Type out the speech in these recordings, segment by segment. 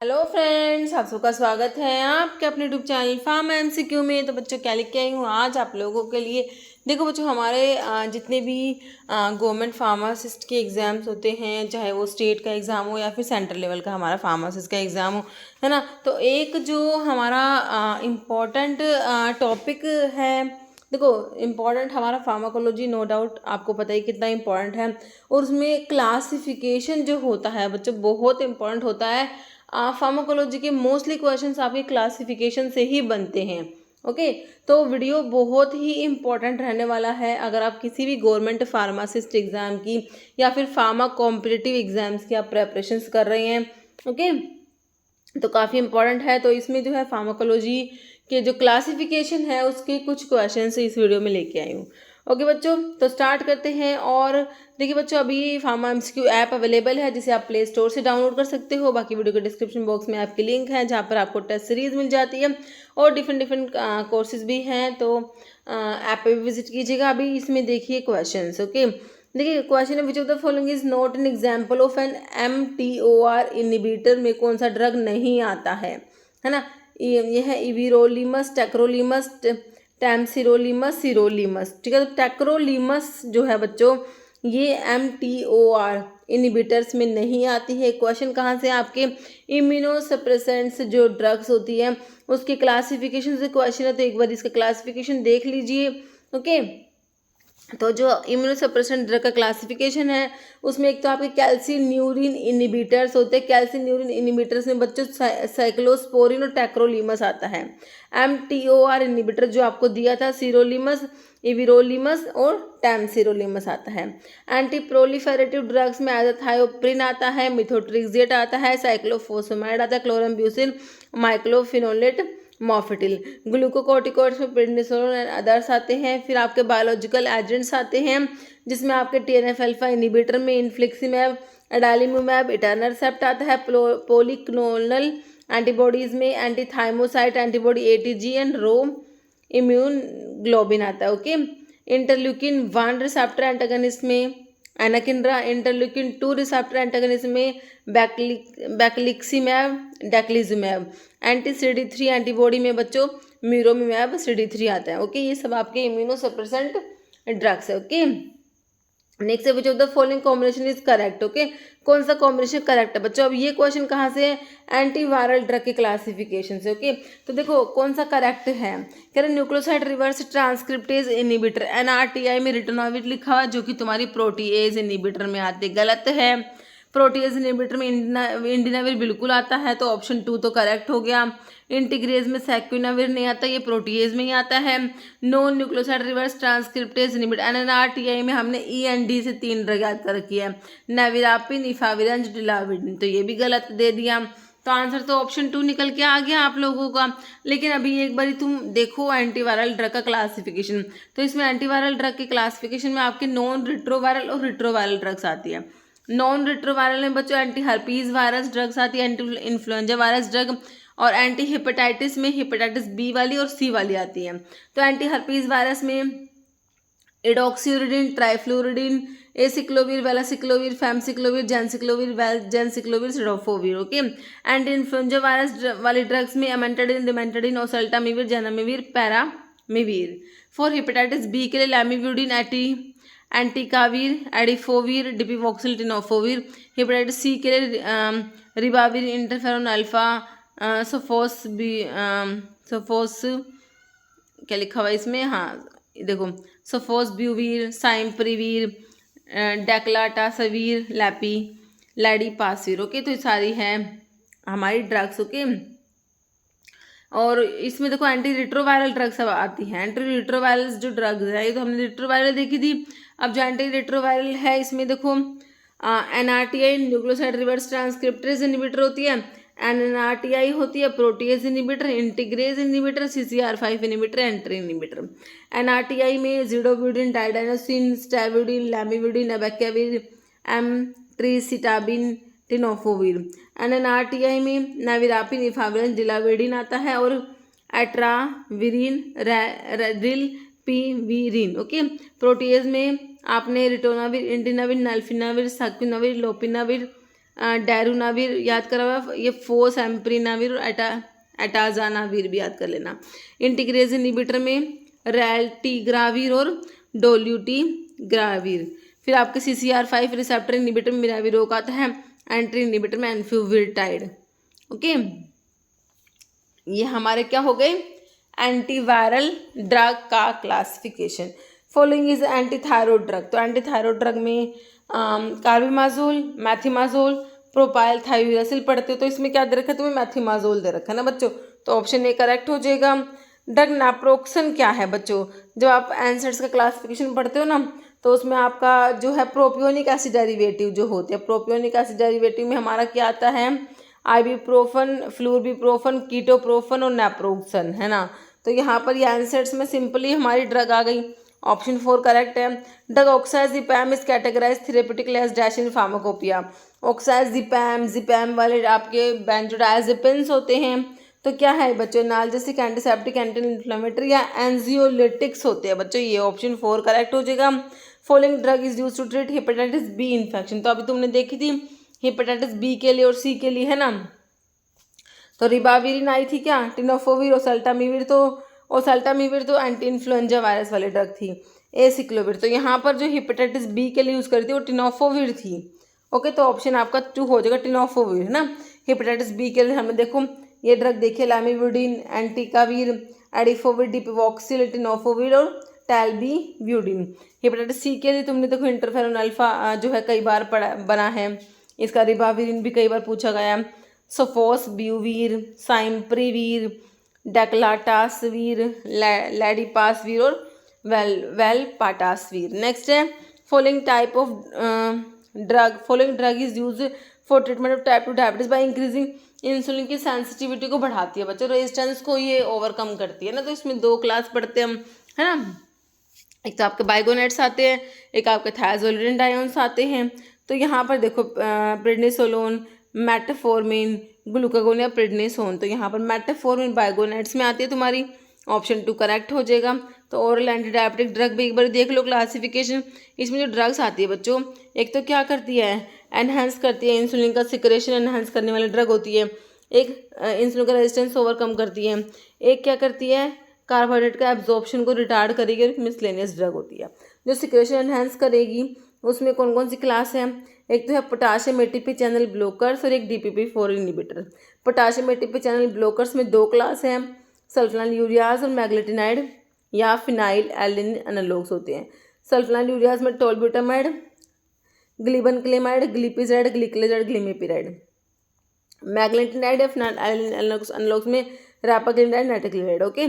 Hello friends, आप सबका स्वागत है आपके अपने यूट्यूब चैनल फार्मा एमसीक्यू में। तो बच्चों क्या लेके आई हूँ आज आप लोगों के लिए। देखो बच्चों, हमारे जितने भी गवर्नमेंट फार्मासिस्ट के एग्ज़ाम्स होते हैं, चाहे वो स्टेट का एग्ज़ाम हो या फिर सेंट्रल लेवल का हमारा फार्मासिस्ट का एग्ज़ाम हो, है ना। तो एक जो हमारा इम्पोर्टेंट टॉपिक है, देखो इम्पॉर्टेंट हमारा फार्माकोलॉजी, नो डाउट आपको पता ही कितना इम्पोर्टेंट है। और उसमें क्लासिफिकेशन जो होता है बच्चों बहुत इम्पोर्टेंट होता है। फार्माकोलॉजी के मोस्टली क्वेश्चंस आपके क्लासिफिकेशन से ही बनते हैं। ओके, तो वीडियो बहुत ही इम्पोर्टेंट रहने वाला है अगर आप किसी भी गवर्नमेंट फार्मासिस्ट एग्ज़ाम की या फिर फार्मा कॉम्पिटिटिव एग्ज़ाम्स की आप प्रेपरेशंस कर रहे हैं। ओके, तो काफ़ी इम्पोर्टेंट है। तो इसमें जो है फार्माकोलॉजी के जो क्लासिफिकेशन है उसके कुछ क्वेश्चन इस वीडियो में लेके आई हूँ। ओके बच्चों, तो स्टार्ट करते हैं। और देखिए बच्चों, अभी फार्मा एमसीक्यू ऐप अवेलेबल है जिसे आप प्ले स्टोर से डाउनलोड कर सकते हो। बाकी वीडियो के डिस्क्रिप्शन बॉक्स में आपकी लिंक है जहाँ पर आपको टेस्ट सीरीज मिल जाती है और डिफरेंट कोर्सेज भी हैं। तो ऐप पे भी विजिट कीजिएगा। अभी इसमें देखिए क्वेश्चन। ओके, देखिए क्वेश्चन है, which of the following is not an example of an MTOR inhibitor में कौन सा ड्रग नहीं आता है ना। ये है इविरोलिमस, टेक्रोलिमस, टैमसिरोलिमस, सिरोलिमस। ठीक है, तो टेक्रोलिमस जो है बच्चों ये MTOR इनहिबिटर्स में नहीं आती है। क्वेश्चन कहाँ से, आपके इम्यूनोसप्रेसेंट्स जो ड्रग्स होती है उसके क्लासिफिकेशन से क्वेश्चन है। तो एक बार इसका क्लासिफिकेशन देख लीजिए। ओके, तो जो इम्यूनोसप्रेसेंट ड्रग का क्लासिफिकेशन है उसमें एक तो आपके कैल्सिन्यूरिन इनहिबिटर्स होते हैं। कैल्सिन्यूरिन इनहिबिटर्स में बच्चों साइक्लोस्पोरिन और टैक्रोलिमस आता है। MTOR इनहिबिटर जो आपको दिया था सिरोलिमस, इविरोलिमस और टैमसिरोलिमस आता है। एंटी प्रोलिफेरेटिव ड्रग्स में एजाथायोप्रिन आता है, मिथोट्रिक्सेट आता है, साइक्लोफोसमाइड आता है, क्लोरम्ब्यूसिन, माइक्लोफिनोलेट, मॉर्फिटिल। ग्लूकोकॉर्टिकॉइड्स में प्रेडनिसोलोन एंड अदर्स आते हैं। फिर आपके बायोलॉजिकल एजेंट्स आते हैं जिसमें आपके TNF अल्फा इनहिबिटर में इन्फ्लिक्सिमैब, एडालिमुमैब, इटर्नरसेप्ट आता है। पोलिक्लोनल एंटीबॉडीज में antithymocyte antibody ATG and Rho immune globulin आता है। ओके, इंटरल्यूकिन 1 रिसेप्टर एंटागनिस्ट में एनाकिंड्रा, इंटरल्यूकिन 2 रिसेप्टर एंटागनिस्ट में बैक्लिक्सीमैब, डेक्लिजुमैब। एंटी CD3 एंटीबॉडी में बच्चों म्यूरोमिमैब CD3 आता है। ओके, ये सब आपके इम्यूनोसप्रेसेंट ड्रग्स है। ओके, नेक्स्ट है which of the following combination is correct. Okay, कौन सा कॉम्बिनेशन करेक्ट है बच्चों। अब ये क्वेश्चन कहाँ से है, एंटीवायरल ड्रग के क्लासिफिकेशन से। ओके, तो देखो कौन सा करेक्ट है। कह रहे nucleoside reverse transcriptase inhibitor NRTI में रिटोनाविर लिखा हुआ जो कि तुम्हारी प्रोटीएज इनहिबिटर में आते, गलत है। प्रोटीएज इनहिबिटर में इंडिनाविर बिल्कुल आता है, तो ऑप्शन 2 तो करेक्ट हो गया। इंटीग्रेज में सेक्विनाविर नहीं आता, ये प्रोटीएज में ही आता है। No nucleoside reverse transcriptase inhibitor NNRTI में हमने END से 3 ड्रग याद कर रखी है, नेविरापिन, इफाविरंज, डिलाविडिन, तो ये भी गलत दे दिया। तो आंसर तो ऑप्शन 2 निकल के आ गया आप लोगों का। लेकिन अभी एक बारी तुम देखो एंटीवायरल ड्रग का क्लासिफिकेशन। तो इसमें एंटीवायरल ड्रग के क्लासिफिकेशन में आपके नॉन रिट्रोवायरल और रिट्रोवायरल ड्रग्स आती है। नॉन रिट्रोवायरल में बच्चों एंटी हर्पीज वायरस ड्रग्स आती है, एंटी इन्फ्लुएंजा वायरस ड्रग, और एंटी हेपेटाइटिस में हेपेटाइटिस B वाली और C वाली आती है। तो एंटी हर्पीज वायरस में idoxuridine, trifluridine, acyclovir, valacyclovir, famciclovir, ganciclovir, ganciclovir, cidofovir. Okay, anti influenza virus वाली ड्रग्स में amantadine, rimantadine, oseltamivir, zanamivir, peramivir. For hepatitis B के लिए लैमिविडिन, एंटीकाविर, एडिफोविर, डिपिवॉक्सिल, टिनोफोविर। हेपेटाइटिस C के लिए रिबाविर, इंटरफेरोन अल्फा, सफोस क्या लिखा हुआ है इसमें, हाँ देखो, सफोस ब्यूवीर, साइम्प्रीवीर, डेक्लाटासवीर, लैडीपासीर। ओके, तो ये सारी है हमारी ड्रग्स। ओके, और इसमें देखो एंटी रिट्रोवायरल ड्रग्स अब आती हैं। एंटी रिट्रोवायरल जो ड्रग्स है, ये तो हमने रिट्रोवायरल देखी थी। अब जो एंटी रिट्रोवायरल है इसमें देखो NRTI nucleoside reverse transcriptase inhibitor होती है, NNRTI होती है protease inhibitor, integrase inhibitor, CCR5 inhibitor, entry inhibitor. NRTI में जिडोब्यूडिन, डाइडाइनोसिन, स्टैविडिन, लैमिविडिन, अबैक्याविर, एमट्रिसिटाबिन, टिनोफोविर। NNRTI में नेविरापिन, इफाविरन, डिलाविडिन आता है, और एट्राविरिन, रेडिल, पिविरिन। ओके, प्रोटीएज में आपने रिटोनाविर, इंडिनाविर, नल्फिनाविर, साक्विनाविर, लोपिनाविर, डैरुनाविर याद करा हुआ, ये फोसैम्प्रीनाविर और एटाजानाविर भी याद कर लेना। इंटीग्रेज इनहिबिटर में रैल्टिग्राविर और डोल्यूटिग्राविर। फिर आपके CCR5 रिसेप्टर इनहिबिटर में मिराविरोक आता है, एंट्री इनहिबिटर में एनफ्यूविरटाइड। ओके, ये हमारे क्या हो गए एंटीवायरल ड्रग का classification. Following is antithyroid drug, तो एंटीथायरॉइड ड्रग में कार्बिमाजोल, मैथिमाजोल, प्रोपाइल थायोरेसिल पढ़ते हो, तो इसमें क्या दे रखा है तुम्हें, मैथिमाजोल दे रखा है ना बच्चों, तो ऑप्शन ए करेक्ट हो जाएगा। ड्रग नाप्रोक्सन क्या है बच्चों, जब आप एनसेट्स का क्लासिफिकेशन पढ़ते हो ना, तो उसमें आपका जो है प्रोपियोनिक एसिड डेरिवेटिव जो होते हैं, प्रोपियोनिक एसिड डेरिवेटिव में हमारा क्या आता है, आइबुप्रोफन, फ्लूरबिप्रोफन, कीटोप्रोफन और नैप्रोक्सन, है ना। तो यहाँ पर ये एनसेट्स में सिंपली हमारी ड्रग आ गई, ऑप्शन 4 करेक्ट है। Drug oxazepam is categorize therapeutically as dash in pharmacopoeia. Oxazepam वाले आपके बेंजोडायजेपिन्स होते हैं, तो क्या है बच्चों, एनाल्जेसिक, एंटीसेप्टिक, एंटी इन्फ्लेमेटरी या एंजियोलिटिक्स होते हैं बच्चों, ये ऑप्शन 4 करेक्ट हो जाएगा। Following drug is use to treat hepatitis B infection, तो अभी तुमने देखी थी हेपेटाइटिस बी के लिए और सी के लिए, है ना। तो रिबाविरिन आई थी क्या, टिनोफोविर, ओसेल्टामिविर, तो ओसेल्टामिविर तो एंटी इन्फ्लुएंजा वायरस वाली ड्रग थी। एसिक्लोविर, तो यहाँ पर जो हेपेटाइटिस बी के लिए यूज़ करी थी वो टिनोफोविर थी। ओके, तो ऑप्शन आपका 2 हो जाएगा, टिनोफोविर, है ना। हेपेटाइटिस बी के लिए हमें देखो ये ड्रग देखिए, लामिविडिन, एंटीकाविर, एडिफोविर, डिपिवॉक्सिल, टिनोफोविर और टैल्बीव्यूडिन। हेपेटाइटिस सी के लिए तुमने देखो इंटरफेरोन अल्फा जो है कई बार बना है, इसका रिबाविरिन भी कई बार पूछा गया, सोफोसब्यूवीर, साइम्प्रीवीर, डेक्लाटासवीर, लैडिपासवीर और वेलपाटासवीर। नेक्स्ट है following type of following drug is use for treatment of type 2 diabetes by increasing insulin की सेंसिटिविटी को बढ़ाती है बच्चों, रेजिस्टेंस को ये ओवरकम करती है ना। तो इसमें 2 क्लास पढ़ते हैं हम, है ना। एक तो आपके बाइगोनेट्स आते हैं, एक आपके थायाजोलिन डायोन्स आते हैं। तो यहाँ पर देखो प्रेडनिसोलोन, मेटाफॉर्मिन, ग्लूकागोन या प्रेडनिसोन, तो यहाँ पर मेटाफॉर्मिन बाइगोनेट्स में आती है तुम्हारी, ऑप्शन 2 करेक्ट हो जाएगा। तो ओरल एंटी डायबिटिक ड्रग भी एक बार देख लो क्लासिफिकेशन। इसमें जो ड्रग्स आती है बच्चों, एक तो क्या करती है, एनहेंस करती है, इंसुलिन का सिक्रेशन एनहेंस करने वाली ड्रग होती है। एक इंसुलिन का रेजिस्टेंस ओवरकम करती है। एक क्या करती है, कार्बोहाइड्रेट का एब्जॉर्प्शन को रिटार्ड करेगी और मिसलेनियस ड्रग होती है। जो सिक्रेशन एनहेंस करेगी उसमें कौन कौन सी क्लास है, एक तो है पोटाशियम एटीपी चैनल ब्लोकर्स और एक DPP-4 inhibitor. Potassium ATP channel blockers में 2 क्लास हैं, सल्फोनाइल यूरियाज और मैग्लेटिनाइड या फिनाइल एलिन एनालॉग्स होते हैं। सल्फोनाइल यूरियाज में टोलब्यूटामाइड, ग्लिबनक्लेमाइड, ग्लिपिजाइड, ग्लिकलेजाइड, ग्लिमिपिराइड। मैग्लेटिनाइड या फिनाइल एलिन एनालॉग्स में repaglinide, nateglinide. Okay,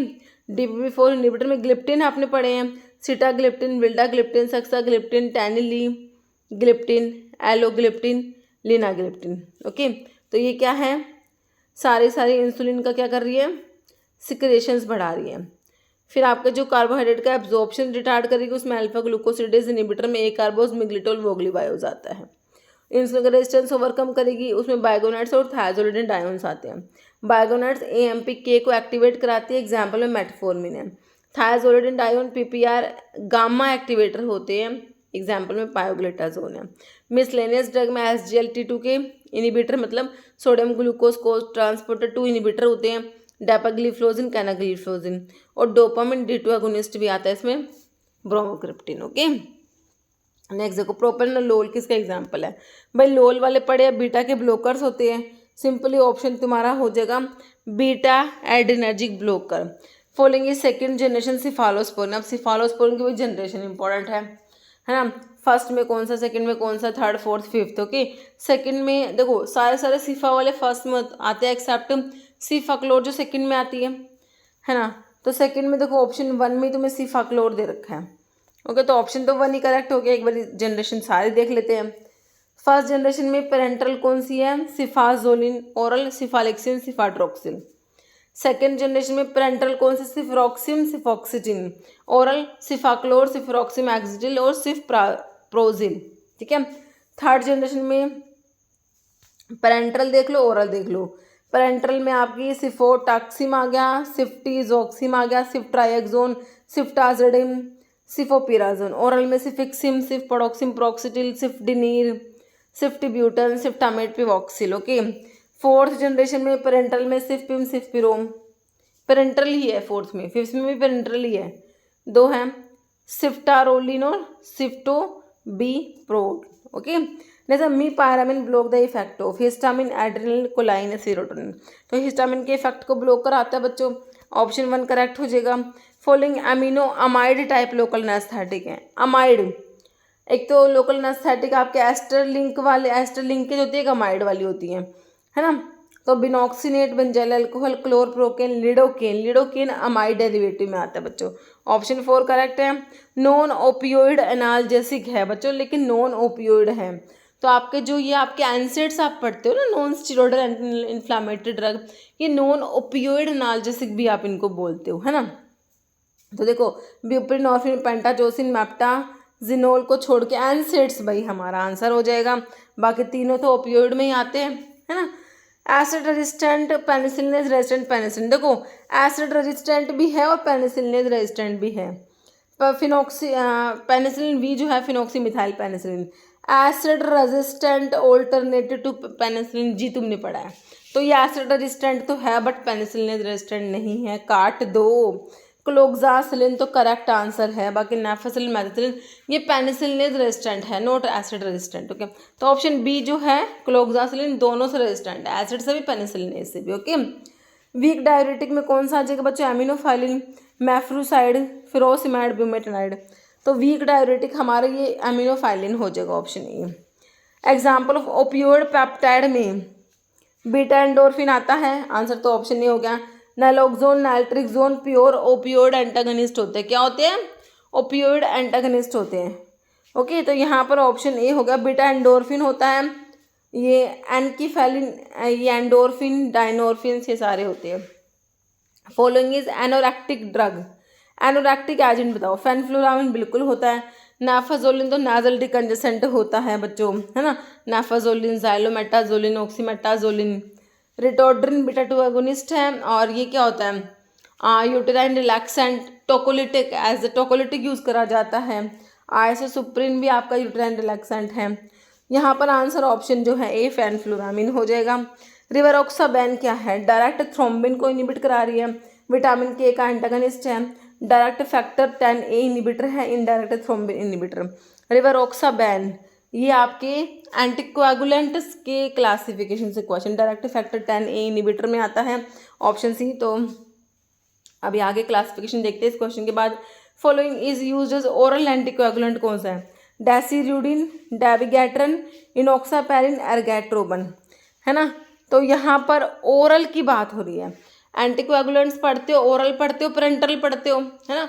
DPP-4 inhibitor में ग्लिप्टिन आपने पढ़े हैं, sitagliptin, vildagliptin, saxagliptin, teneligliptin, alogliptin, linagliptin. Okay, तो ये क्या है, सारे इंसुलिन का क्या कर रही है, सिक्रेशंस बढ़ा रही है। फिर आपका जो कार्बोहाइड्रेट का एब्जॉर्प्शन रिटार्ड करेगी उसमें अल्फा ग्लूकोसिडेज इनहिबिटर में ए कार्बोज, मिग्लिटोल, वोग्लीबायोज आता है। इंसुलिन का रेजिस्टेंस ओवरकम करेगी उसमें बाइगोनेट्स और थायाजोलिन डायोन्स आते हैं। बाइगोनेट्स AMPK को एक्टिवेट कराती है, एग्जाम्पल में मेटफॉर्मिन है। थायाजोलिन डायोन PPR गामा एक्टिवेटर होते हैं, एग्जाम्पल में पायोग्लिटाजोन है। मिसलेनियस ड्रग में SGLT2 के इनहिबिटर मतलब सोडियम ग्लूकोज को ट्रांसपोर्टर 2 इनहिबिटर होते हैं, डेपाग्लिफ्लोजिन, कैनाग्लिफ्लोजिन और डोपामिन D2 अगोनिस्ट भी आता है इसमें, ब्रोमोक्रिप्टिन। ओके, नेक्स्ट देखो प्रोपेनलोल किसका एग्जाम्पल है भाई, लोल वाले पढ़े या बीटा के ब्लोकर्स होते हैं, सिंपली ऑप्शन तुम्हारा हो जाएगा beta adrenergic blocker. Following is second generation cephalosporin. अब सिफालोस्पोरिन की भी जनरेशन इंपॉर्टेंट है ना। फर्स्ट में कौन सा, सेकंड में कौन सा, third, fourth, fifth. Okay, second में देखो सारे सिफा वाले फर्स्ट में आते हैं एक्सेप्ट सिफाक्लोर जो सेकंड में आती है ना। तो सेकंड में देखो ऑप्शन 1 में तुम्हें सिफाक्लोर दे रखा है। ओके, तो ऑप्शन तो 1 ही करेक्ट हो गया। एक बार जनरेशन सारे देख लेते हैं। फर्स्ट जनरेशन में पेरेंटल कौन सी है, सिफाजोलिन, ओरल सिफालिक्सिन, सिफाट्रोक्सिन। सेकेंड जनरेशन में पेरेंटल कौन सी, सिफरॉक्सिम, सिफॉक्सिटिन, ओरल सिफाक्लोर, सिफरॉक्सिम एक्सिडिल और सिफप्रोजिल। ठीक है। थर्ड जनरेशन में पेरेंटल देख लो, ओरल देख लो। पेरेंटल में आपकी सिफोटाक्सिम आ गया, सिफ्टीजोक्सिम आ गया, सिफ्ट्राइएक्सोन, सिफ्टाजिडिन, सिफोपिराजोन। ओरल में सिफिक्सिम, सिफपोडोक्सिम, प्रोक्सिटिल, सिफडिनीर, सिफ्टिब्यूटन, सिफ्टामेट, पिवॉक्सिल। ओके, फोर्थ जनरेशन में पेरेंटल में सिफ्पिम, सिफ्पिरोम, पेरेंटल ही है। फोर्थ में, फिफ्थ में भी पेरेंटल ही है, दो हैं, सिफ्टारोलिन और सिफ्टो बी प्रोड। ओके, जैसे mepyramine block the effect of histamine, adrenaline, choline, serotonin. तो हिस्टामिन के इफेक्ट को ब्लॉक कराता है बच्चों, ऑप्शन 1 करेक्ट हो जाएगा। Following amino amide type local anaesthetic है। अमाइड, एक तो लोकल एनेस्थेटिक आपके एस्टर लिंक वाले, एस्टर लिंकेज होती है, एक अमाइड वाली होती है ना। तो benoxinate, benzyl alcohol, chloroprocaine, lidocaine. Lidocaine amide derivative में आता है बच्चों, ऑप्शन 4 करेक्ट है। नॉन ओपियोइड एनाल्जेसिक है बच्चों, लेकिन नॉन ओपियोइड है। तो आपके जो ये आपके एनसेड्स आप पढ़ते हो ना, non steroidal anti inflammatory drug, ये नॉन ओपियोइड एनाल्जेसिक भी आप इनको बोलते हो, है ना। तो देखो, ब्यूप्रिनॉर्फिन, पेंटाजोसिन, मेप्टाजिनोल को छोड़ के एनसेड्स भाई हमारा आंसर हो जाएगा। बाकी तीनों तो ओपियोइड में ही आते हैं, है ना। Acid resistant penicillin, resistant penicillin, देखो एसिड रेजिस्टेंट भी है और पेनिसिलिन रेजिस्टेंट भी है। फिनॉक्सी पेनिसिलिन वी जो है phenoxy methyl penicillin. Acid resistant alternative to penicillin G तुमने पढ़ा है, तो ये एसिड रेजिस्टेंट तो है बट पेनिसिलिन रेजिस्टेंट नहीं है, काट दो। क्लोक्सासिलिन तो करेक्ट आंसर है, बाकी नेफेसिलिन, मैथिसिलिन ये पेनिसिलिन रेजिस्टेंट है, नॉट एसिड रेजिस्टेंट। ओके, तो ऑप्शन बी जो है क्लोक्सासिलिन दोनों से रेजिस्टेंट है, एसिड से भी पेनिसिलिन से भी। ओके, वीक डायरेटिक में कौन सा आ जाएगा बच्चों? Aminophylline, mefruside, furosemide, bumetanide. तो वीक डायरेटिक हमारा ये एमिनोफाइलिन हो जाएगा, option A. Example of opioid peptide में बीटा एंडोर्फिन आता है, आंसर तो ऑप्शन ए हो गया। Naloxone, naltrexone pure opioid antagonist होते हैं, क्या होते हैं? ओपियोइड एंटागनिस्ट होते हैं। ओके, तो यहाँ पर ऑप्शन ए हो गया, बीटा एंडोर्फिन होता है, ये एनकीफेलिन, ये एंडोर्फिन, डायनोर्फिन, ये सारे होते हैं। फॉलोइंग इज एनोरेक्टिक ड्रग, एनोरेक्टिक एजेंट बताओ। फेनफ्लोरामिन बिल्कुल होता है। नाफाजोलिन तो नाजल डिकंजेसेंट होता है बच्चों, है ना। नाफाजोलिन, जाइलोमेटाजोलिन, ऑक्सीमेटाजोलिन। रिटोड्रिन बीटा 2 एगोनिस्ट है, और ये क्या होता है? Uterine relaxant, tocolytic, as a tocolytic use करा जाता है। आइसोसुप्रिन भी आपका यूटेराइन रिलैक्सेंट है। यहाँ पर आंसर ऑप्शन जो है ए फेनफ्लोरामिन हो जाएगा। रिवरोक्साबैन क्या है? डायरेक्ट थ्रोम्बिन को इनिबिट करा रही है, विटामिन के का एंटागनिस्ट है, डायरेक्ट फैक्टर 10A इनिबिटर है, इनडायरेक्ट थ्रोम्बिन इनिबिटर। रिवरोक्साबैन ये आपके एंटीकोएगुलेंट्स के क्लासिफिकेशन से question, direct factor 10A inhibitor में आता है, ऑप्शन सी। तो अभी आगे क्लासिफिकेशन देखते हैं इस क्वेश्चन के बाद। Following is used as oral anticoagulant कौन सा है? डेसिल्यूडिन, डेबिगैट्रन, इनोक्सापैरिन, एर्गैट्रोबन, है ना। तो यहाँ पर ओरल की बात हो रही है। एंटीकोएगुलेंट्स पढ़ते हो, ओरल पढ़ते हो, पेरेंटल पढ़ते हो, है ना।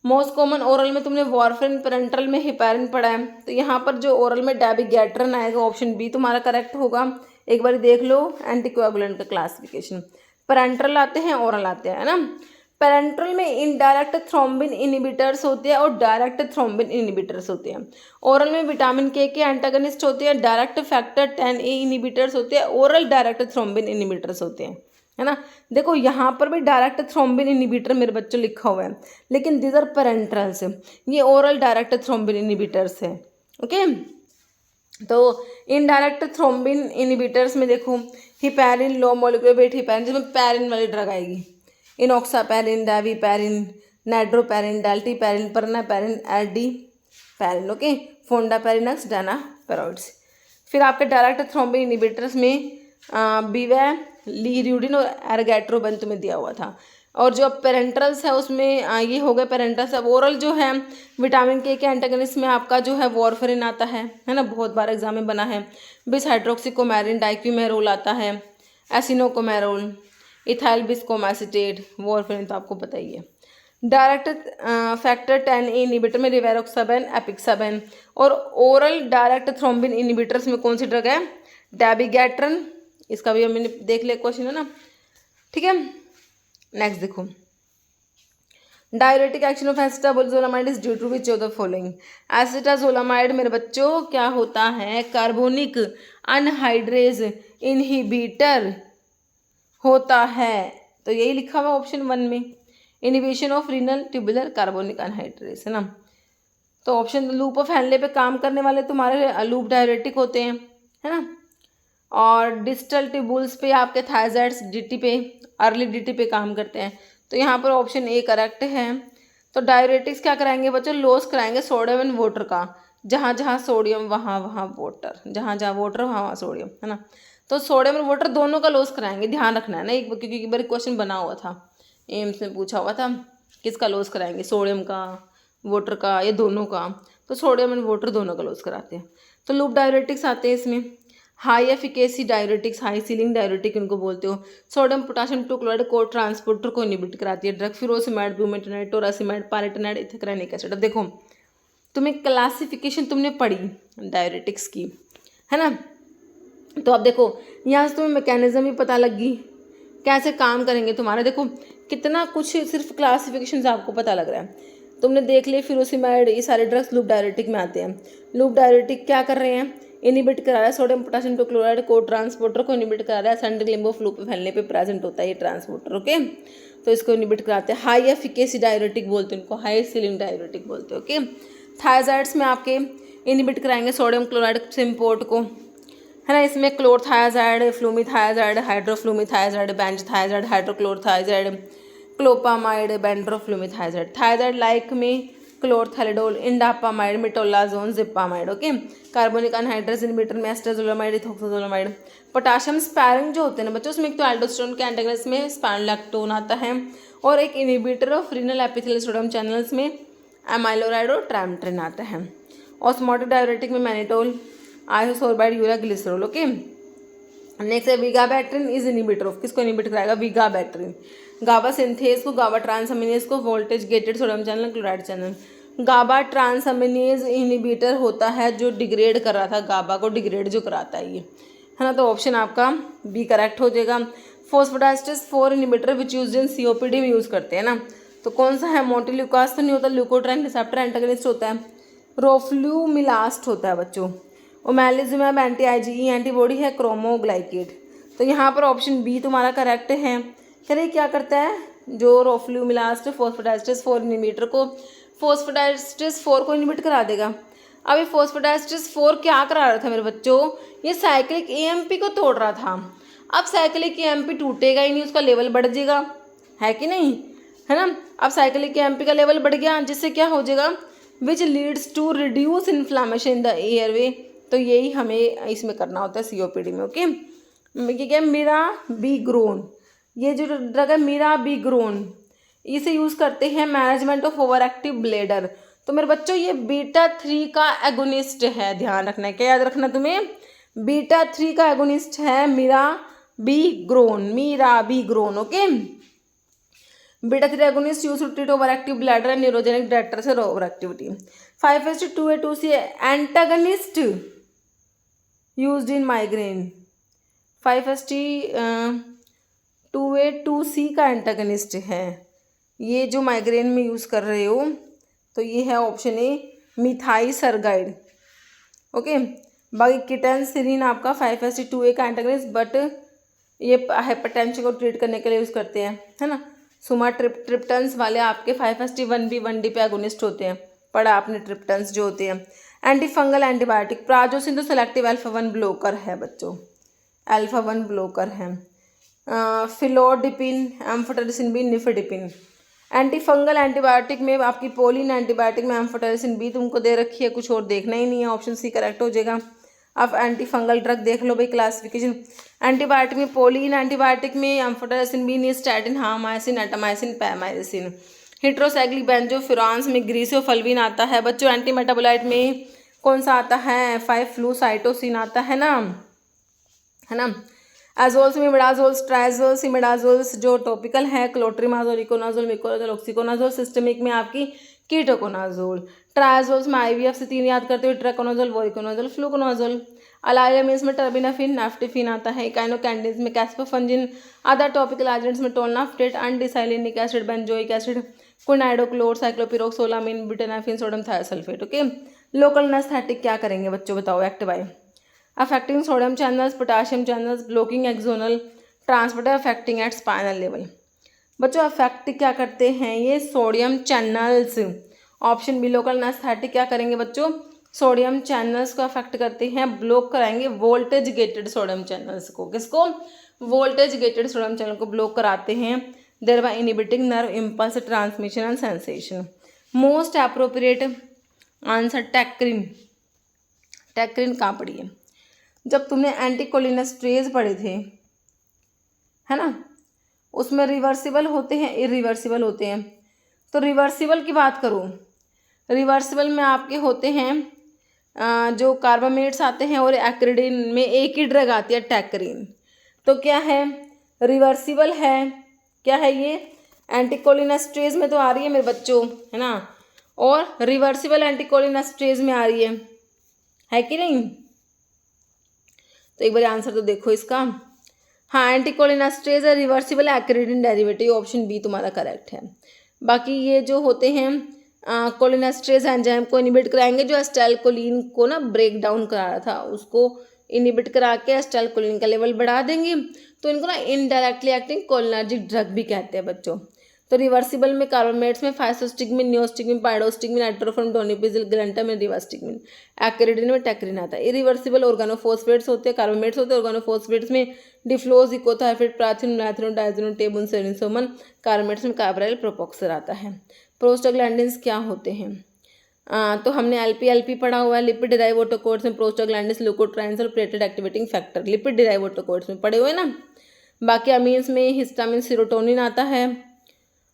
मोस्ट कॉमन ओरल में तुमने वारफेरिन, पेरेंटल में हिपैरिन पढ़ा है। तो यहाँ पर जो ओरल में डेबिगैट्रन आएगा, ऑप्शन बी तुम्हारा करेक्ट होगा। एक बार देख लो एंटीकोएगुलेंट का क्लासिफिकेशन, पेरेंटल आते हैं, ओरल आते हैं, है ना। पेरेंटल में इनडायरेक्ट थ्रोम्बिन इनिबिटर्स होते हैं और डायरेक्ट थ्रोम्बिन इनिबिटर्स होते हैं। ओरल में विटामिन के एंटागनिस्ट होते हैं, डायरेक्ट फैक्टर 10A इनिबिटर्स होते हैं, ओरल डायरेक्ट थ्रोम्बिन इनिबिटर्स होते हैं, है ना। देखो यहाँ पर भी डायरेक्ट थ्रोम्बिन इनिबिटर मेरे बच्चों लिखा हुआ है, लेकिन दीज आर पेरेंटल्स, ये ओरल डायरेक्ट थ्रोम्बिन इनिबिटर्स है। ओके, तो इनडायरेक्ट थ्रोम्बिन इनिबिटर्स में देखो heparin, low molecular weight heparin, जिसमें पैरिन वाली ड्रग आएगी, इनोक्सापैरिन, डेविपैरिन, नाइट्रोपैरिन, डेल्टीपैरिन, परनापैरिन, एडिपैरिन। ओके, फोंडापैरिनक्स, डानापेरॉइड्स। फिर आपके डायरेक्ट थ्रोम्बिन इनिबिटर्स में बिवेलिरुडिन और एर्गैट्रोबन तुम्हें दिया हुआ था। और जो पेरेंटल्स है उसमें ये हो गए पेरेंटल्स। अब ओरल जो है विटामिन के एंटागनिस्ट में आपका जो है वारफेरिन आता है ना, बहुत बार एग्जाम में बना है। बिस हाइड्रोक्सीकोमैरिन, डाइक्यूमेरोल आता है, एसिनोकोमेरोल, इथाइल बिस्कोमासिटेट, वारफेरिन तो आपको पता ही है। डायरेक्ट फैक्टर 10A इनिबिटर में रिवेरोक्साबैन, एपिक्साबैन। और ओरल डायरेक्ट थ्रोम्बिन इनिबिटर्स में कौन सी ड्रग है? डेबिगैट्रन, इसका भी हमने देख लिया क्वेश्चन, है ना, ठीक है। नेक्स्ट देखो, diuretic action of acetazolamide is due to which of the following? Acetazolamide मेरे बच्चों क्या होता है? कार्बोनिक अनहाइड्रेज इनहिबिटर होता है, तो यही लिखा हुआ ऑप्शन 1 में, inhibition of renal tubular carbonic anhydrase, है ना। तो ऑप्शन लूप ऑफ हेनले पे काम करने वाले तुम्हारे लूप डायरेटिक होते हैं, है ना। और डिस्टल ट्यूबुल्स पे आपके थायजाइड्स डीटी पे, अर्ली डीटी पे काम करते हैं। तो यहाँ पर ऑप्शन ए करेक्ट है। तो डायरेटिक्स क्या कराएंगे बच्चों, लॉस कराएंगे सोडियम एंड वाटर का। जहाँ जहाँ सोडियम वहाँ वहाँ वाटर, जहाँ जहाँ वाटर वहाँ वहाँ सोडियम, है ना। तो सोडियम और वाटर दोनों का लॉस कराएंगे, ध्यान रखना है ना, एक क्योंकि एक बार क्वेश्चन बना हुआ था, एम्स में पूछा हुआ था, किसका लॉस कराएंगे, सोडियम का, वाटर का, या दोनों का। तो सोडियम एंड वाटर दोनों का लॉस कराते हैं। तो लूप डायरेटिक्स आते हैं इसमें। High efficacy diuretics, high ceiling diuretic इनको बोलते हो। सोडियम पोटाशियम टू क्लोराइड को ट्रांसपोर्टर को इनहिबिट कराती है drug. Furosemide, bumetanide, torasemide, piretanide, ethacrynic acid. अब देखो तुम्हें क्लासिफिकेशन तुमने पढ़ी डायरेटिक्स की, है ना। तो अब देखो यहाँ से तुम्हें मैकेनिज्म भी पता लगी, कैसे काम करेंगे तुम्हारा। देखो कितना कुछ सिर्फ क्लासिफिकेशन से आपको पता लग रहा है। तुमने देख लिया फिरोसिमाइड, ये सारे ड्रग्स लूप डायरेटिक में आते हैं। लूप डायरेटिक क्या कर रहे हैं, इनिबिट करा रहा है सोडियम पोटाशियम टू क्लोराइड को ट्रांसपोर्टर को इनिबिट करा रहा है। सेंट्रल लिम्ब ऑफ लूप फैलने पे प्रेजेंट होता है ये ट्रांसपोर्टर, ओके। तो इसको इनिबिट कराते हैं। हाई एफिकेसी डायरेटिक बोलते हैं इनको, हाई सीलिंग डायरेटिक बोलते हैं, ओके। थायजाइड्स में आपके इनिबिट कराएंगे सोडियम क्लोराइड सिम्पोर्ट को, है ना। इसमें chlorothiazide, flumethiazide, hydroflumethiazide, benzthiazide, hydrochlorothiazide, clopamide, bendroflumethiazide. Thiazide like में chlorthalidone, indapamide, metolazone, xipamide, okay. Carbonic anhydrase inhibitor में एस्टाजोलामाइड, इथोक्साजोलामाइड। पोटाशियम स्पैरिंग जो होते हैं ना बच्चों, उसमें एक तो एल्डोस्टेरोन के एंटागनिस्ट में स्पाइरोलैक्टोन आता है, और एक inhibitor of renal epithelial sodium channels में एमाइलोराइड और ट्राइमेट्रिन आता है। ऑस्मोटिक डायरेटिक में mannitol, isosorbide, urea glycerol, okay. Next है विगाबैक्ट्रिन इज इनहिबिटर ऑफ, किसको इनहिबिट कराएगा, विगाबैक्ट्रिन। गाबा सिंथेज को, गाबा ट्रांसअमीनेज को, voltage gated sodium channel, chloride channel. GABA transaminase inhibitor होता है जो डिग्रेड कर रहा था, गाबा को डिग्रेड जो कराता है ये, है ना। तो ऑप्शन आपका बी करेक्ट हो जाएगा। फॉस्फोडाइस्टेरेस 4 inhibitor which used in COPD में यूज़ करते हैं ना। तो कौन सा है, मोटिल्यूकास तो नहीं होता, ल्यूकोट्राइन रिसेप्टर एंटागनिस्ट होता है। रोफ्लूमिलास्ट होता है बच्चों। ओमेलिजुमैब एंटी आईजीई एंटीबॉडी है, क्रोमोग्लाइकेट। तो यहाँ पर ऑप्शन बी तुम्हारा करेक्ट है। चलिए क्या करता है, जो रोफ्लूमिलास्ट फॉस्फोडाइस्टेरेस 4 इनहिबिटर को, फॉस्फोडाइस्टेरेस 4 को इनहिबिट करा देगा। अब ये फॉस्फोडाइस्टेरेस 4 क्या करा रहा था मेरे बच्चों, ये साइक्लिक एएमपी को तोड़ रहा था। अब साइक्लिक एएमपी टूटेगा ही नहीं, उसका लेवल बढ़ जाएगा, है कि नहीं, है ना। अब साइक्लिक एएमपी का लेवल बढ़ गया, जिससे क्या हो जाएगा, which leads to reduce inflammation in the airway. तो यही हमें इसमें करना होता है सीओपीडी में, ओके। ये क्या, मिराबिग्रोन, ये जो ड्रग है मिराबिग्रोन, इसे यूज़ करते हैं management of over active bladder. तो मेरे बच्चों ये बीटा 3 का एगोनिस्ट है, ध्यान रखना है, क्या याद रखना तुम्हें, बीटा 3 का एगोनिस्ट है mirabegron, mirabegron, okay. Beta 3 agonist use to treat over active bladder and neurogenic director से over activity. 5:2A2C antagonist used in migraine. 5:2A2C का एंटागनिस्ट है ये, जो माइग्रेन में यूज़ कर रहे हो। तो ये है ऑप्शन ए मिथाइसरगाइड, ओके। बाकी किटेंसिलिन आपका 5:2A का एंटागनिस्ट, बट ये हाइपरटेंशन को ट्रीट करने के लिए यूज़ करते हैं, है ना। सुमाट्रिप्टन्स वाले आपके 5:1B 1D पे एगोनिस्ट होते हैं, पढ़ा आपने ट्रिप्टन्स जो होते हैं। एंटी फंगल एंटीबायोटिक प्राजोसिन तो सेलेक्टिव अल्फा-1 ब्लोकर है बच्चों, अल्फा-1 ब्लोकर है। Felodipine, amphotericin B, nifedipine. Anti fungal antibiotic में आपकी पोलिन एंटीबायोटिक में एम्फोटेरिसिन बी तुमको दे रखी है, कुछ और देखना ही नहीं है, ऑप्शन सी करेक्ट हो जाएगा। अब एंटी फंगल ड्रग देख लो भाई, क्लासिफिकेशन। एंटीबायोटिक में पोलिन एंटीबायोटिक में एम्फोटेरिसिन बी, निस्टैटिन, हामाइसिन, एटामाइसिन, पैमाइसिन। हिट्रोसाइक्लिक बेंजोफिरान्स में ग्रीसियोफल्विन आता है बच्चों। एंटी मेटाबोलाइट में कौन सा आता है, 5-फ्लूसाइटोसिन आता है ना, है ना। एजोल्स में मिडाजोल्स, ट्राइजोल्स, इमिडाजोल्स जो टॉपिकल है, clotrimazole, econazole, miconazole, oxiconazole. Systemic में आपकी कीटोकोनाजोल। ट्राइजोल्स में आईवीएफ से 3 याद करते हुए, ट्रेकोनाजोल, वोरिकोनाजोल, फ्लूकोनाजोल। अलाइलामिन्स में टर्बिनाफिन, नाफ्टिफिन आता है। इकाइनोकैंडिन्स में कैस्पोफंजिन। अदर टॉपिकल एजेंट्स में tolnaftate, undecylenic acid, benzoic acid, quiniodochlor, ciclopirox olamine, butenafine, sodium thiosulphate, okay. Local anaesthetic क्या करेंगे बच्चों बताओ, एक्टिवाई। Affecting sodium channels, potassium channels, blocking axonal transporter, affecting at spinal level. बच्चों अफेक्ट क्या करते हैं ये, sodium channels option B local anaesthetic क्या करेंगे बच्चों, सोडियम चैनल्स को अफेक्ट करते हैं, ब्लॉक कराएंगे वोल्टेज गेटेड सोडियम चैनल्स को। किसको, वोल्टेज गेटेड सोडियम चैनल को ब्लॉक कराते हैं, thereby inhibiting nerve impulse transmission and sensation. Most appropriate answer tacrine. Tacrine कहाँ पढ़ी है, जब तुमने एंटीकोलिनेस्ट्रेज पढ़े थे, है ना, उसमें रिवर्सिबल होते हैं, इरिवर्सिबल होते हैं। तो रिवर्सिबल की बात करूँ, रिवर्सिबल में आपके होते हैं जो कार्बामेट्स आते हैं और एक्रिडिन में एक ही ड्रग आती है टैक्रिन। तो क्या है, रिवर्सिबल है, क्या है ये, एंटीकोलिनेस्ट्रेज में तो आ रही है मेरे बच्चों, है ना, और रिवर्सिबल एंटीकोलिनेस्ट्रेज में आ रही है कि नहीं। तो एक बार आंसर तो देखो इसका। हाँ, एंटीकोलिनेस्ट्रेज है, reversible acridine derivative, option B तुम्हारा करेक्ट है। बाकी ये जो होते हैं कोलिनेस्ट्रेज एंजाइम को इनिबिट कराएंगे, जो एस्टाइलकोलिन को ना ब्रेक डाउन करा रहा था उसको इनिबिट करा के एस्टाइलकोलिन का लेवल बढ़ा देंगे, तो इनको ना इनडायरेक्टली एक्टिंग कोलिनर्जिक ड्रग भी कहते हैं बच्चों। तो रिवर्सिबल में कार्बामेट्स में फाइसोस्टिग्मिन, नियोस्टिग्मिन, पाइडोस्टिग्मिन, एट्रोफॉर्म, डोनिपेजिल, ग्लैंटा में रिवास्टिग्मिन, एक्रिडिन में टैक्रिन आता है। इरिवर्सिबल ऑर्गेनोफॉस्फेट्स होते हैं, कार्बामेट्स होते हैं, ऑर्गेनोफॉस्फेट्स में डिफ्लोज, इकोथाइफेट, प्राथिन, नाइथ्रोन, डायजोन, टेबुन, सेरिनसोमन, कार्बामेट्स में कार्बराइल, प्रोपोक्सर आता है। प्रोस्टाग्लैंडिन्स क्या होते हैं, तो हमने एलपी पढ़ा हुआ है, लिपिड डिराइव ऑटोकोड्स में प्रोस्टाग्लैंडिन्स, ल्यूकोट्राइन्स और platelet activating factor, lipid derived autacoids में पढ़े हुए ना। बाकी अमीन्स में हिस्टामिन, सीरोटोनिन आता है,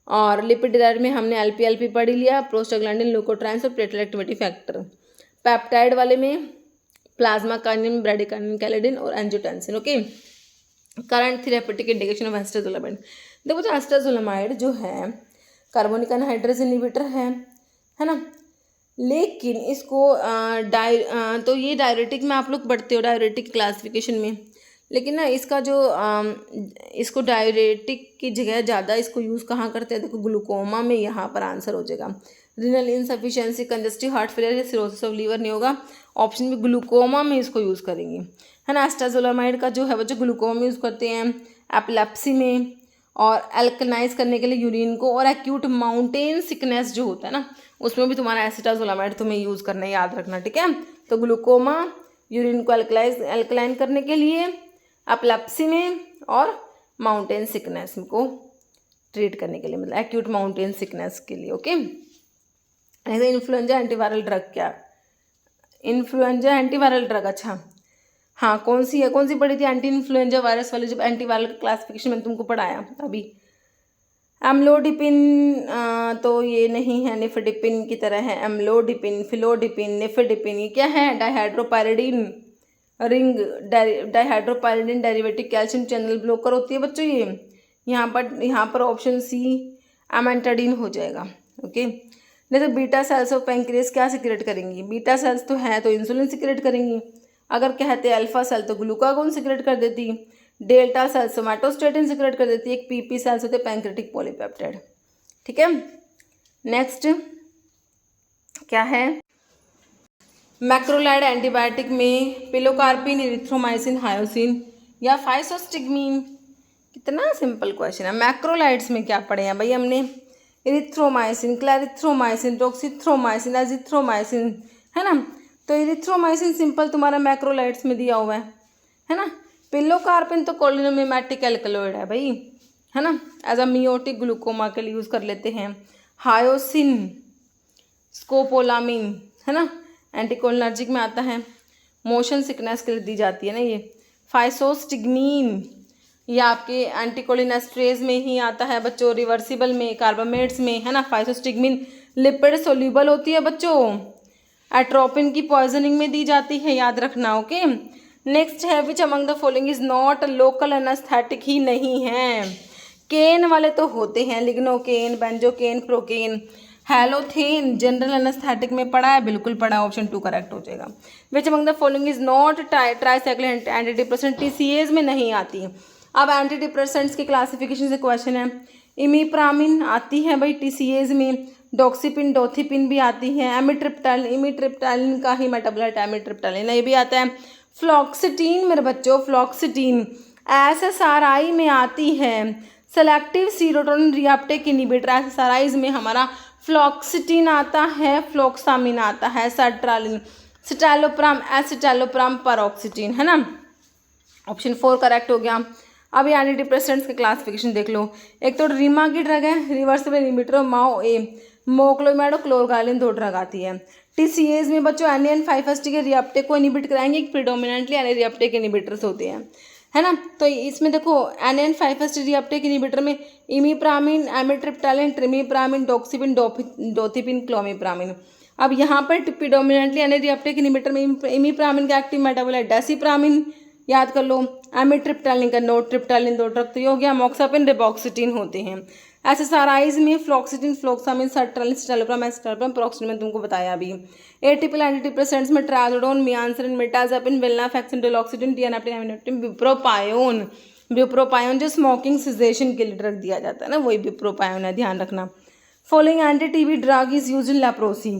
और लिपिड डिराइव में हमने एलपी पढ़ लिया, प्रोस्टाग्लैंडिन, ल्यूकोट्राइन्स और प्लेटलेट एक्टिवेटिंग फैक्टर। पेप्टाइड वाले में प्लाज्मा काइनिन, ब्रेडिकाइनिन, कैलेडिन और angiotensin. Okay, current therapeutic indication of acetazolamide. देखो जो एस्ट्राजोलामाइड जो है कार्बोनिक एनहाइड्रेज इनहिबिटर है ना, लेकिन इसको तो ये डायरेटिक में आप लोग पढ़ते हो, डायरेटिक क्लासिफिकेशन में, लेकिन ना इसका जो इसको डायरेटिक की जगह ज़्यादा इसको यूज़ कहाँ करते हैं, देखो ग्लूकोमा में यहाँ पर आंसर हो जाएगा। Renal insufficiency, congestive heart failure या सिरोसिस ऑफ लीवर नहीं होगा, ऑप्शन में ग्लूकोमा में इसको यूज़ करेंगे, है ना। एस्ट्राजोलामाइड का जो है बच्चों ग्लूकोमा में यूज़ करते हैं, एपिलेप्सी में, और एल्कनाइज करने के लिए यूरिन को, और एक्यूट माउंटेन सिकनेस जो होता है ना उसमें भी तुम्हारा एसिटाजोलामाइड तुम्हें यूज़ करना है, याद रखना, ठीक है। तो ग्लूकोमा, यूरिन को एल्कलाइन करने के लिए, एपिलेप्सी में, और माउंटेन सिकनेस को ट्रीट करने के लिए, मतलब एक्यूट माउंटेन सिकनेस के लिए। ओके, ऐसे इन्फ्लुएंजा एंटीवायरल ड्रग क्या, इन्फ्लुएंजा एंटीवायरल ड्रग, अच्छा हाँ कौन सी है, कौन सी पढ़ी थी, एंटी इन्फ्लुएंजा वायरस वाले जब एंटीवायरल क्लासिफिकेशन में तुमको पढ़ाया अभी। एम्लोडिपिन तो ये नहीं है, निफेडिपिन की तरह है, एम्लोडिपिन, फिलोडिपिन, निफेडिपिन, ये क्या है, dihydropyridine ring, dihydropyridine derivative calcium channel blocker होती है बच्चों ये। यहाँ पर ऑप्शन सी एमेंटाडीन हो जाएगा। ओके, नहीं तो बीटा सेल्स ऑफ पैंक्रियास क्या सिक्रेट करेंगी, बीटा सेल्स तो है तो इंसुलिन सिक्रेट करेंगी, अगर कहते अल्फा सेल तो ग्लूकागोन सिक्रेट कर देती, डेल्टा सेल सोमैटोस्टेटिन सिक्रेट कर देती है, एक पीपी सेल्स होते पैंक्रेटिक पॉलीपेप्टाइड। ठीक है, नेक्स्ट क्या है, मैक्रोलाइड एंटीबायोटिक में पिलोकार्पिन, इरिथ्रोमाइसिन, हायोसिन या फाइसोस्टिग्मीन। कितना सिंपल क्वेश्चन है। मैक्रोलाइड्स में क्या पढ़े हैं भाई हमने, इरिथ्रोमाइसिन, क्लैरिथ्रोमाइसिन, टॉक्सिथ्रोमाइसिन, एजिथ्रोमाइसिन, है ना। तो इरिथ्रोमाइसिन सिंपल तुम्हारा मैक्रोलाइड्स में दिया हुआ है ना। पिलोकार्पिन तो कोलिनोमिमेटिक एल्कलॉइड है भाई, है ना, एज अ मियोटिक ग्लूकोमा के लिए यूज़ कर लेते हैं। हायोसिन, स्कोपोलामिन, है ना, एंटीकोलिनर्जिक में आता है, मोशन सिकनेस के लिए दी जाती है ना ये। फाइसोस्टिग्मीन ये आपके एंटीकोलिनेस्ट्रेज में ही आता है बच्चों, रिवर्सिबल में, कार्बामेट्स में, है ना। फाइसोस्टिग्मीन लिपिड सोल्यूबल होती है बच्चों, एट्रोपिन की पॉइजनिंग में दी जाती है, याद रखना। ओके, नेक्स्ट है which among the following is not local anaesthetic, ही नहीं है। केन वाले तो होते हैं, lignocaine, benzocaine, procaine, halothane general anaesthetic में पढ़ा है, बिल्कुल पढ़ा, ऑप्शन 2 करेक्ट हो जाएगा। Which among the following is not tricyclic anti depressant, TCAs में नहीं आती है। अब एंटी डिप्रेसेंट्स की क्लासिफिकेशन से क्वेश्चन है, इमीप्रामिन आती है भाई टीसीएज में, डॉक्सीपिन, डोथिपिन भी आती है, एमिट्रिप्टाइलिन, इमीट्रिप्टाइलिन का ही मेटाबोलाइट एमिट्रिप्टाइलिन ये भी आता है। फ्लॉक्सिटीन मेरे बच्चों, फ्लॉक्सिटीन एसएसआरआई में आती है, सेलेक्टिव सीरोटोनिन रीअपटेक इनहिबिटर, एसएसआरआईज में हमारा फ्लॉक्सिटिन आता है, फ्लोक्सामिन आता है, सर्ट्रालिन, सिटालोप्राम, एसिटालोप्राम, पैरोक्सिटिन, है ना। ऑप्शन 4 करेक्ट हो गया। अब ये एंटी डिप्रेसेंट्स के क्लासिफिकेशन देख लो। एक तो रीमा की ड्रग है, रिवर्सिबल इनहिबिटर ऑफ माओ ए, मोक्लोइमैड और क्लोरगालिन 2 ड्रग आती है। टीसीएज में बच्चों NAN5-HT के रिएप्टेक को इनहिबिट कराएंगे, प्रीडोमिनेंटली रिएप्टेक इनहिबिटर्स होते हैं, है ना। तो इसमें देखो NAN5-HT रिएप्टेक इनहिबिटर में इमीप्रामिन, एमिट्रिप्टालिन, ट्रिमीप्रामिन, डॉक्सिपिन, डोथिपिन, क्लोमिप्रामिन। अब यहाँ पर प्रीडोमिनेंटली रिएप्टेक इनहिबिटर में इमीप्रामिन का एक्टिव मेटाबोलाइट डेसिप्रामिन, याद कर लो। एमिट्रिप्टालिन का नोट्रिप्टालिन 2 ड्रग तो ये हो गया। मॉक्सापिन, रिबॉक्सिटिन होते हैं। एसएसआरआईज में fluoxetine, fluvoxamine, sertraline, citalopram, escitalopram, paroxetine में तुमको बताया अभी। एटिपिकल एंटीडिप्रेसेंट्स में ट्राजोडोन, मियांसरिन, मिटाज़ेपिन, वेलनाफेक्सिन, डिलॉक्सिडिन, टियानाप्टिन, एमिनोप्टिन, विप्रोपायोन। विप्रोपायोन जो स्मोकिंग सिजेशन के लिए ड्रग दिया जाता है ना, वही विप्रोपायोन है, ध्यान रखना। Following anti TB drug is use in leprosy,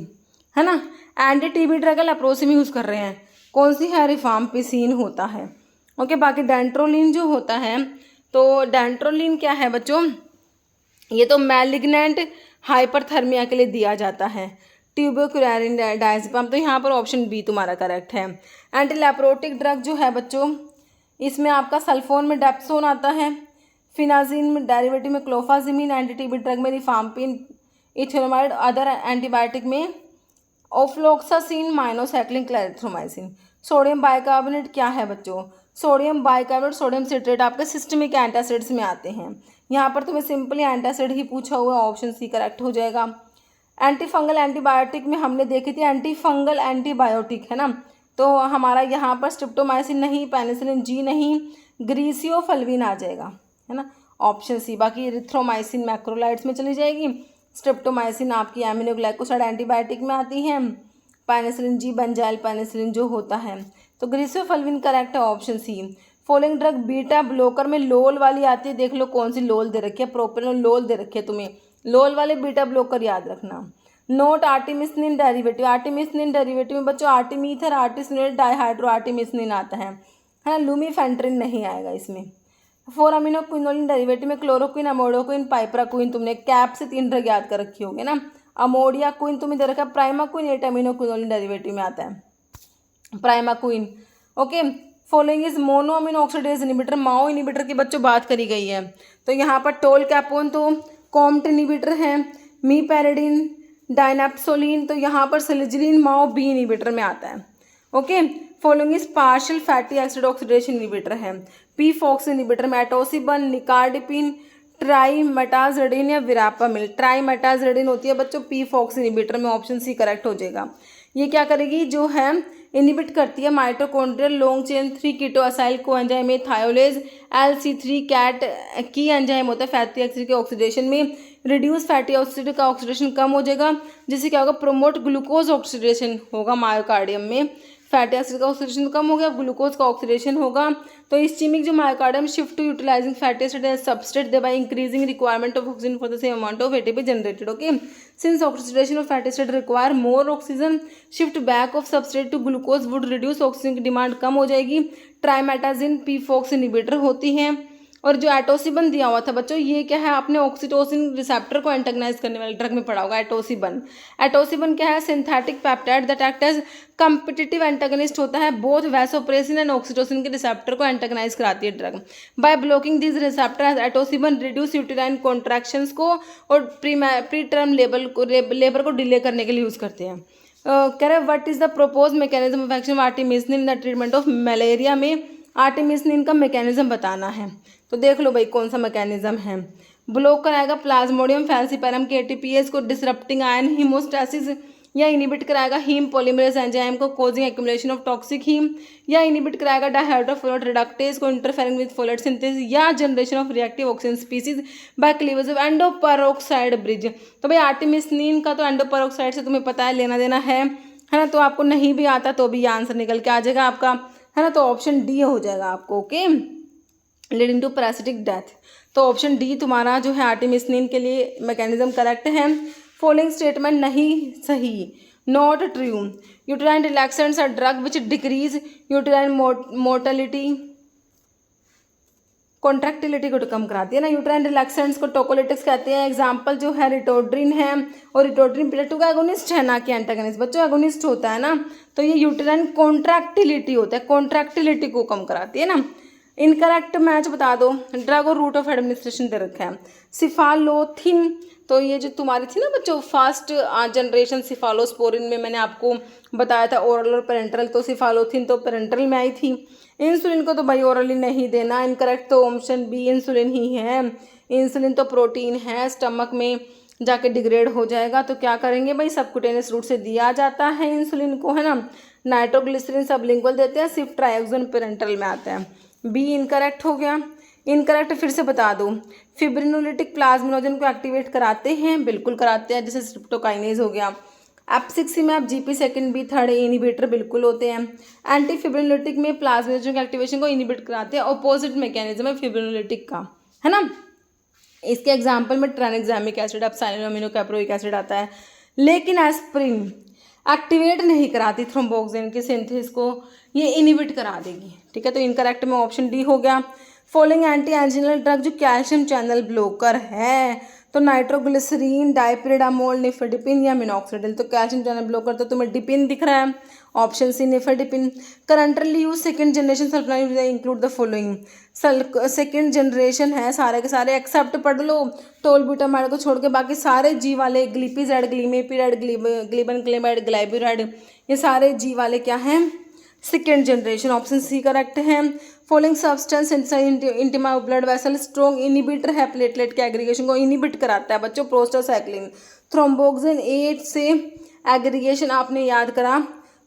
है ना। एंटी टीबी ड्रग लेप्रोसी में यूज़ कर रहे हैं, कौन सी है? रिफाम्पिसिन होता है। ओके, बाकी डेंट्रोलिन जो होता है, तो डेंट्रोलिन क्या है बच्चों? ये तो मैलिग्नेंट हाइपरथर्मिया के लिए दिया जाता है। ट्यूबरकुलिन डायज़ेपाम, तो यहाँ पर ऑप्शन बी तुम्हारा करेक्ट है। एंटी लेप्रोटिक ड्रग जो है बच्चों, इसमें आपका सल्फोन में डेप्सोन आता है, फिनाजिन में डेरिवेटिव में क्लोफाजिमिन, एंटी टीबी ड्रग में रिफाम्पिन, इथेनोमाइड, अदर एंटीबायोटिक में ओफ्लोक्सासिन, माइनोसाइक्लिन, क्लैरिथ्रोमाइसिन। सोडियम बाइकार्बोनेट क्या है बच्चों? सोडियम बाइकार्बोनेट, सोडियम सिट्रेट आपके सिस्टमिक एंटासिड्स में आते हैं। यहाँ पर तुम्हें सिंपली एंटासिड ही पूछा हुआ, ऑप्शन सी करेक्ट हो जाएगा। एंटी फंगल एंटीबायोटिक में हमने देखी थी एंटी फंगल एंटीबायोटिक, है ना। तो हमारा यहाँ पर स्ट्रिप्टोमाइसिन नहीं, पेनिसिलिन जी नहीं, ग्रीसियोफल्विन आ जाएगा, है ना, ऑप्शन सी। बाकी इरिथ्रोमाइसिन मैक्रोलाइड्स में चली जाएगी, स्ट्रिप्टोमाइसिन आपकी एमिनोग्लाइकोसाइड एंटीबायोटिक में आती है, पेनिसिलिन जी बेंजाइल पेनिसिलिन जो होता है, तो ग्रीसियोफल्विन करेक्ट है, option C. Following drug beta blocker में लोल वाली आती है, देख लो कौन सी लोल दे रखी है, प्रोपेनोल लोल दे रखी है तुम्हें, लोल वाले बीटा ब्लोकर याद रखना। नोट आर्टिमिसिनिन डेरिवेटिव, आर्टिमिसिनिन डेरिवेटिव में बच्चों आर्टिमीथर, आर्टिसिनेट, डाइहाइड्रो आर्टिमिसिनिन आता है ना। लूमीफेंट्रिन नहीं आएगा इसमें। 4 अमीनो क्विनोलिन डेरिवेटिव में क्लोरोक्विन, अमोडोक्विन, पाइपराक्विन, तुमने कैप से 3 ड्रग याद कर रखी होगी ना। अमोडिया क्विन तुम्हें दे रखा है, प्राइमाक्विन 8 अमीनो क्विनोलिन डेरिवेटिव में आता है primaquine. Okay, following is mono amino oxidase inhibitor, Mao inhibitor की बच्चों बात करी गई है, तो यहाँ पर टोल कैपोन तो कॉम्ट इनहिबिटर है, मीपेरिडिन, डायनेप्सोलिन, तो यहाँ पर सिलिजिलिन माओ बी इनहिबिटर में आता है। Okay, following is partial fatty acid oxidation inhibitor है, पी फॉक्स इनहिबिटर में एटोसिबन, निकार्डिपिन, ट्राइमेटाजरेडिन या विरापामिल। ट्राइमेटाजरेडिन होती है बच्चों पी फॉक्स इनहिबिटर में, ऑप्शन सी करेक्ट हो जाएगा। ये क्या करेगी? जो है इनहिबिट करती है mitochondrial long chain 3 keto acyl को एंजाइम में, थायोलेज LC3 कैट की एंजाइम होता है फैटी एसिड के ऑक्सीडेशन में, रिड्यूस फैटी एसिड का ऑक्सीडेशन कम हो जाएगा, जिससे क्या होगा? प्रोमोट ग्लूकोज ऑक्सीडेशन होगा मायोकार्डियम में, फैटी एसिड का ऑक्सीडेशन कम हो गया, ग्लूकोज का ऑक्सीडेशन होगा, तो इस्चीमिक जो myocardium shift to utilising fatty acid as substrate thereby increasing requirement of oxygen for the same amount of ATP generated. Okay, since oxidation of fatty acid require more oxygen, shift back of substrate to glucose would reduce oxygen की demand कम हो जाएगी। ट्राइमेटाजिन P fox inhibitor होती हैं। और जो एटोसिबन दिया हुआ था बच्चों, ये क्या है? आपने ऑक्सीटोसिन रिसेप्टर को एंटेगनाइज करने वाले ड्रग में पढ़ा होगा एटोसिबन। एटोसिबन क्या है? Synthetic peptide that act as competitive antagonist होता है, बोथ वैसोप्रेसिन एंड ऑक्सीटोसिन के रिसेप्टर को एंटेगनाइज कराती है drug. By blocking this receptor atosiban reduce uterine contractions को और प्री टर्म लेबर को डिले करने के लिए यूज़ करते हैं। कह रहे what is the propose mechanism of action of artemisinin in the treatment of malaria में आर्टिमिसिनिन का मैकेनिज्म बताना है, तो देख लो भाई कौन सा मैकेनिज्म है। ब्लॉक कराएगा प्लाज्मोडियम फैल्सिपेरम के एटीपीएस को डिसरप्टिंग आयन हीमोस्टैसिस, या इनहिबिट कराएगा हीम पॉलीमरेज एंजाइम को causing accumulation of toxic haem, या इनहिबिट कराएगा डायहाइड्रोफोलेट रिडक्टेज को इंटरफेरिंग विद फोलेट सिंथेसिस, या generation of reactive oxygen species by cleavage of endoperoxide bridge. तो भाई आर्टिमिसिनिन का तो एंडोपेरोक्साइड से तुम्हें पता है लेना देना है ना, तो आपको नहीं भी आता तो भी आंसर निकल के आ जाएगा आपका, है ना, तो ऑप्शन डी हो जाएगा आपको। Okay, leading to parasitic death, तो ऑप्शन डी तुम्हारा जो है आर्टिमिसिनिन के लिए मैकेनिज्म करेक्ट है। फॉलोइंग स्टेटमेंट नहीं सही, not true. Uterine relaxants are drug which decrease uterine mortality, contractility को तो कम कराती है ना। यूट्राइन रिलैक्सेंट्स को टोकोलिटिक्स कहते हैं। एग्जाम्पल जो है रिटोड्रिन है, और रिटोड्रिन बीटा 2 का एगोनिस्ट है ना कि एंटागोनिस्ट। बच्चों एगोनिस्ट होता है ना, तो ये यूट्राइन कॉन्ट्रैक्टिलिटी होता है, कॉन्ट्रैक्टिलिटी को कम कराती है ना। इनकरेक्ट मैच बता दो, ड्रग और रूट ऑफ एडमिनिस्ट्रेशन दे रखा है। सिफालोथिन, तो ये जो तुम्हारी थी ना बच्चों फर्स्ट जनरेशन सिफालोस्पोरिन में मैंने आपको बताया था ओरल और पेरेंटल, तो सिफालोथिन तो पेरेंटल में आई थी। इंसुलिन को तो भाई ओरली नहीं देना। इनकरेक्ट तो ऑप्शन बी इंसुलिन ही है। इंसुलिन तो प्रोटीन है, स्टमक में जाके डिग्रेड हो जाएगा, तो क्या करेंगे भाई सबक्यूटेनियस रूट से दिया जाता है इंसुलिन को, है ना। नाइट्रोग्लिसरीन सबलिंगुअल देते हैं, सिर्फ ट्राइओक्सिन पेरेंटल में आता है। बी इनकरेक्ट हो गया। इनकरेक्ट फिर से बता दो, फिब्रिनोलिटिक प्लाज्मिनोजन को एक्टिवेट कराते हैं, बिल्कुल कराते हैं, जैसे स्ट्रिप्टोकाइनेज हो गया। Abciximab GP second B third inhibitor बिल्कुल होते हैं। एंटी फिब्रिनोलिटिक में प्लाज्मिनोजन के एक्टिवेशन को इनिबिट कराते हैं, अपोजिट मैकेनिज्म है फिब्रिनोलिटिक का, है ना। इसके एग्जाम्पल में ट्रांएग्जामिक एसिड, एप्साइलोअमीनोकैप्रोइक एसिड आता है। लेकिन एस्प्रिन एक्टिवेट नहीं कराती थ्रोम्बोक्सिन के सिंथेसिस को, ये इनिबिट करा देगी, ठीक है। तो इनकरेक्ट में ऑप्शन डी हो गया। फॉलोइंग एंटी एंजिनल ड्रग जो कैल्शियम चैनल ब्लॉकर है, तो नाइट्रोग्लिसरीन, डाइपिरिडामोल, निफेडिपिन या मिनॉक्सिडिल। तो कैल्शियम चैनल ब्लॉकर तो तुम्हें डिपिन दिख रहा है, option C nifedipine. Currently use second generation sulfonyl include the following. Second generation है सारे के सारे, एक्सेप्ट पढ़ लो टोलब्यूटामाइड को छोड़ के, बाकी सारे जी वाले ग्लिपिजाइड, ग्लीमेपिराइड, ग्लिबन ग्लेमाइड, ग्लाइबुराइड, ये सारे जी वाले क्या हैं second generation. Option C correct है। Following substance intima blood vessel strong inhibitor है, प्लेटलेट के एग्रीगेशन को इनिबिट कराता है बच्चों प्रोस्टासाइक्लिन। थ्रोम्बोक्सिन 8 से एग्रीगेशन आपने याद करा,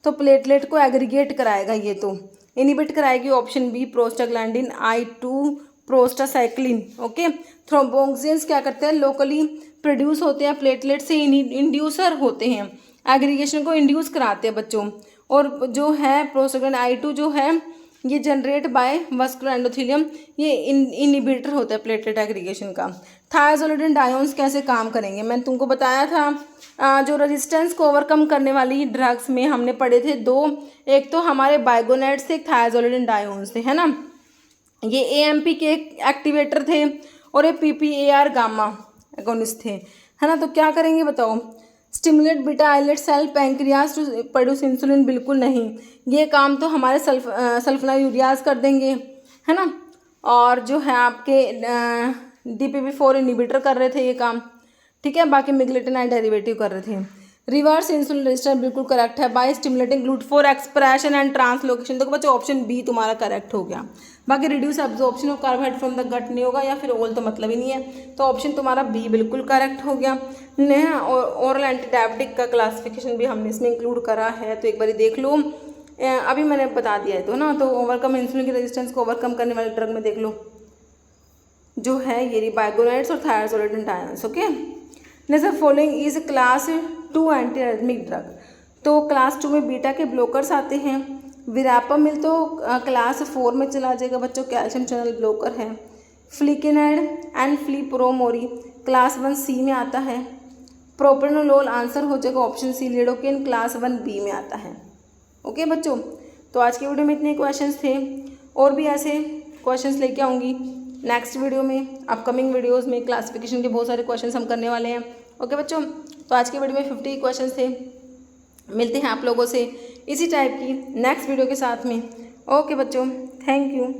तो प्लेटलेट को एग्रीगेट कराएगा, ये तो इनिबिट कराएगी option B prostaglandin I2 prostacyclin. Okay, thromboxanes क्या करते हैं लोकली प्रोड्यूस होते हैं, प्लेटलेट से इंड्यूसर होते हैं, एग्रीगेशन को इंड्यूस कराते हैं बच्चों। और जो है प्रोस्टाग्लैंडिन I2 जो है ये जनरेट बाय वस्कुलर एंडोथेलियम, ये इनिबिटर होता है प्लेटलेट एग्रीगेशन का। थायोजोलिडिन डायोन्स कैसे काम करेंगे, मैंने तुमको बताया था। जो रेजिस्टेंस को ओवरकम करने वाली ड्रग्स में हमने पढ़े थे दो, एक तो हमारे बाइगोनेट्स थे, एक थायोजोलिडिन डायोन्स थे, है ना। ये AMP के एक्टिवेटर थे और ये PPAR गामा एगोनिस्ट थे, है ना। तो क्या करेंगे बताओ, stimulate beta islet cell pancreas to produce insulin, बिल्कुल नहीं, ये काम तो हमारे सल्फोनाइलूरियाज कर देंगे, है ना। और जो है आपके DPP4 इनिबिटर कर रहे थे ये काम, ठीक है। बाकी मिगलेटिनाइड डेरिवेटिव कर रहे थे। रिवर्स इंसुलिन रेजिस्टेंस बिल्कुल करेक्ट है by stimulating GLUT4 expression and translocation. देखो बच्चों ऑप्शन बी तुम्हारा करेक्ट हो गया। बाकी reduce absorption of carbohydrate from the gut नहीं होगा, या फिर ऑल तो मतलब ही नहीं है, तो ऑप्शन तुम्हारा बी बिल्कुल करेक्ट हो गया। ओरल एंटीडायबिटिक का क्लासिफिकेशन भी हमने इसमें इंक्लूड करा है, तो एक बार देख लो, अभी मैंने बता दिया है तो ना। तो ओवरकम इंसुलिन की रेजिस्टेंस को ओवरकम करने वाले ड्रग में देख लो जो है ये बाइगोनाइड्स और thiazolidinediones. Okay, next following is class 2 antiarrhythmic drug. तो क्लास 2 में बीटा के ब्लॉकर्स आते हैं। विरापामिल तो क्लास 4 में चला जाएगा बच्चों, कैल्शियम चैनल ब्लॉकर है। फ्लिकेनाइड एंड फ्लीप्रोमोरी क्लास 1C में आता है। प्रोप्रेनोलोल आंसर हो जाएगा option C. Lidocaine class 1B में आता है। ओके बच्चों, तो आज की वीडियो में इतने क्वेश्चंस थे, और भी ऐसे क्वेश्चंस लेके आऊँगी नेक्स्ट वीडियो में। अपकमिंग वीडियोस में क्लासिफिकेशन के बहुत सारे क्वेश्चंस हम करने वाले हैं। ओके बच्चों, तो आज की वीडियो में 50 क्वेश्चंस थे। मिलते हैं आप लोगों से इसी टाइप की नेक्स्ट वीडियो के साथ में। ओके बच्चों, थैंक यू।